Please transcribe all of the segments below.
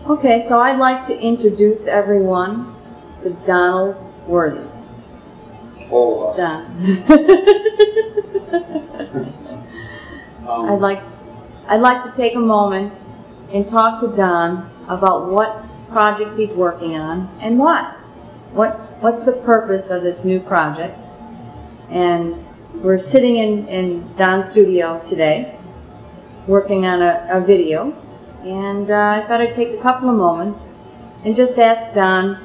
Okay, so I'd like to introduce everyone to Donald Worthy. All of us. Don. I'd like to take a moment and talk to Don about what project he's working on and why. What's the purpose of this new project? And we're sitting in Don's studio today, working on a video, and I thought I'd take a couple of moments and just ask Don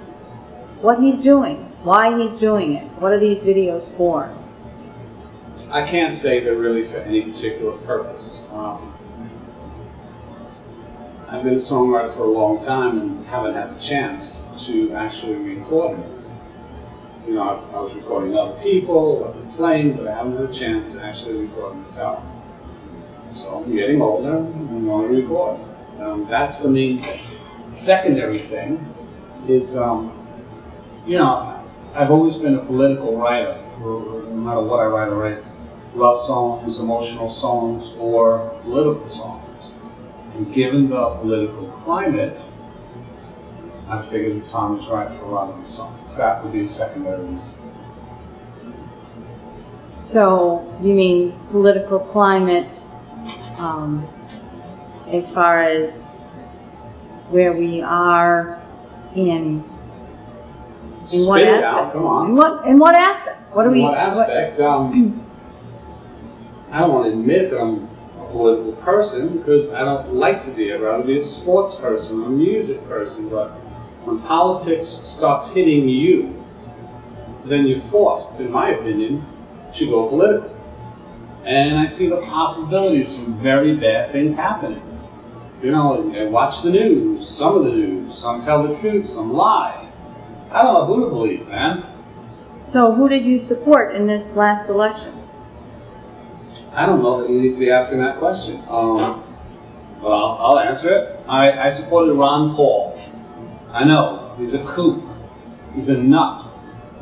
what he's doing, why he's doing it, what are these videos for? I can't say they're really for any particular purpose. I've been a songwriter for a long time and haven't had the chance to actually record it. You know, I was recording other people, I've been playing, but I haven't had a chance to actually record myself. So I'm getting older and I want to record. That's the main thing. The secondary thing is, you know, I've always been a political writer. No matter what I write love songs, emotional songs, or political songs. And given the political climate, I figured the time was right for writing songs. That would be a secondary reason. So, you mean political climate as far as where we are in what aspect? Out, come on. In what aspect? What do we? What aspect? I don't want to admit that I'm a political person because I don't like to be. I'd rather be a sports person or a music person. But when politics starts hitting you, then you're forced, in my opinion, to go political. And I see the possibility of some very bad things happening. You know, I watch the news, some of the news, some tell the truth, some lie. I don't know who to believe, man. So who did you support in this last election? I don't know that you need to be asking that question. Well, I'll answer it. I supported Ron Paul. I know, he's a kook. He's a nut.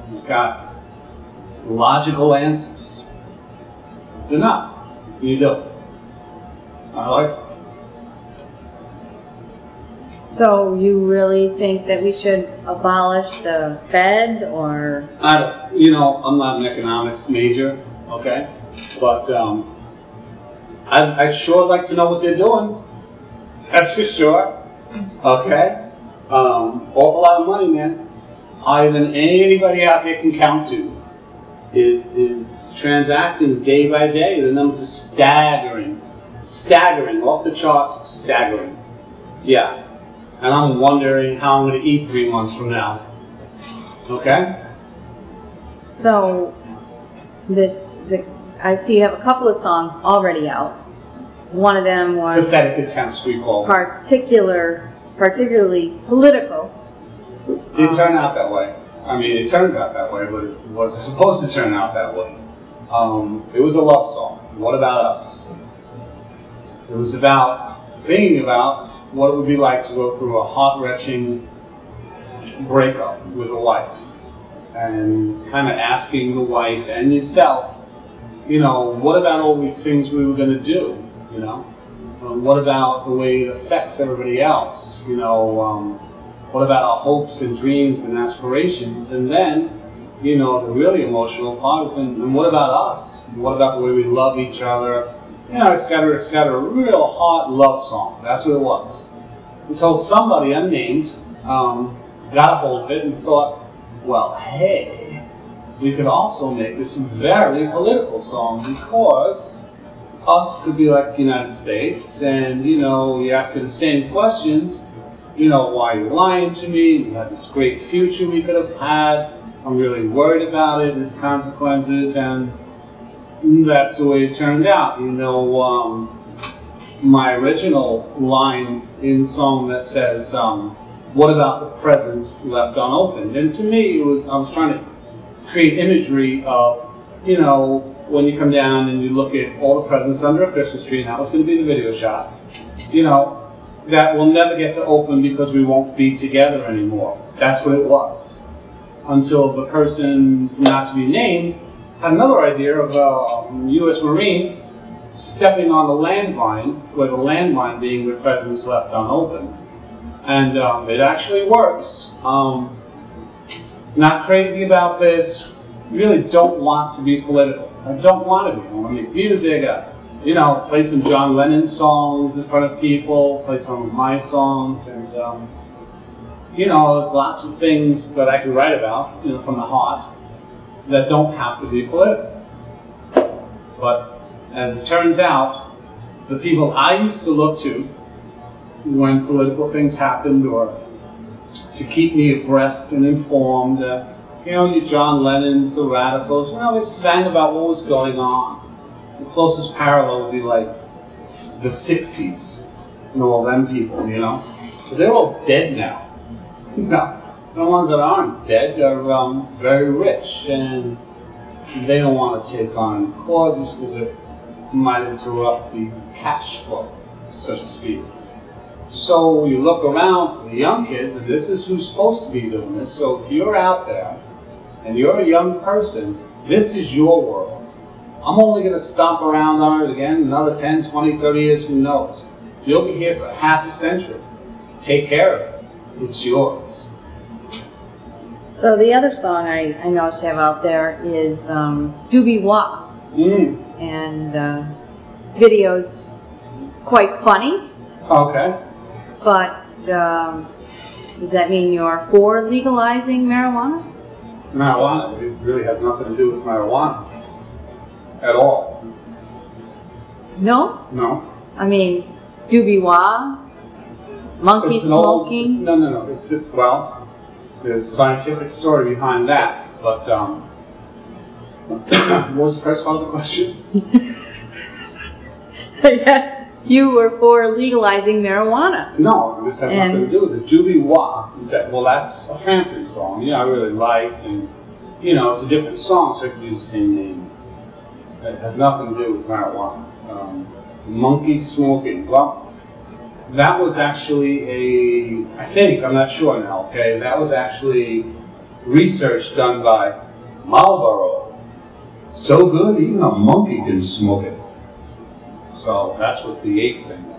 He's got logical answers. He's a nut. You do. I like it. So you really think that we should abolish the Fed, or? You know, I'm not an economics major, okay? But I'd sure like to know what they're doing. That's for sure. Okay? Awful lot of money, man. Higher than anybody out there can count to. Is transacting day by day. The numbers are staggering. Staggering. Off the charts, staggering. Yeah. And I'm wondering how I'm going to eat 3 months from now. Okay? So, I see you have a couple of songs already out. One of them was pathetic attempts, we call them. particularly political. Didn't turn out that way. I mean, it turned out that way, but it wasn't supposed to turn out that way. It was a love song. What about us? It was about thinking about what it would be like to go through a heart-wrenching breakup with a wife, and kind of asking the wife and yourself, you know, what about all these things we were going to do, you know? What about the way it affects everybody else, you know? What about our hopes and dreams and aspirations? And then, you know, the really emotional part is, and what about us? What about the way we love each other? You know, et cetera, et cetera. Real hot love song. That's what it was. Until somebody unnamed got a hold of it and thought, well, hey, we could also make this a very political song, because us could be like the United States, and, you know, you ask her the same questions. You know, why are you lying to me? We had this great future we could have had. I'm really worried about it and its consequences, and that's the way it turned out. You know, my original line in the song that says, what about the presents left unopened? And to me, I was trying to create imagery of, you know, when you come down and you look at all the presents under a Christmas tree, and that was going to be the video shot, you know, that will never get to open because we won't be together anymore. That's what it was. Until the person not to be named had another idea of a U.S. Marine stepping on a landmine, where the landmine being the presents left unopened. And it actually works. Not crazy about this. Really don't want to be political. I don't want to be. I want to make music. You know, play some John Lennon songs in front of people, play some of my songs, and you know, there's lots of things that I could write about, you know, from the heart that don't have to be political. But as it turns out, the people I used to look to when political things happened, or to keep me abreast and informed, you know, your John Lennons, the Radicals, you know, they sang about what was going on. The closest parallel would be like the 60s and all them people, you know. But they're all dead now. You know, the ones that aren't dead are very rich, and they don't want to take on causes because it might interrupt the cash flow, so to speak. So you look around for the young kids, and this is who's supposed to be doing this. So if you're out there and you're a young person, this is your world. I'm only going to stomp around on it again another 10, 20, 30 years, who knows. You'll be here for half a century. Take care of it. It's yours. So the other song I noticed you have out there is Doobie Wah. And video's quite funny. Okay. But does that mean you're for legalizing marijuana? Marijuana, it really has nothing to do with marijuana at all. No? No. I mean, Doobie Wah, monkey smoking. No. Well, there's a scientific story behind that. But what was the first part of the question? Yes, you were for legalizing marijuana. No, this has nothing to do with it. Doobie Wah. You said, well, that's a Frampton song. Yeah, I really liked, and you know, it's a different song, so I could use the same name. It has nothing to do with marijuana. Monkey smoking. Well, that was actually I'm not sure now, okay? That was actually research done by Marlboro. So good, even a monkey can smoke it. So that's what the ape thing was.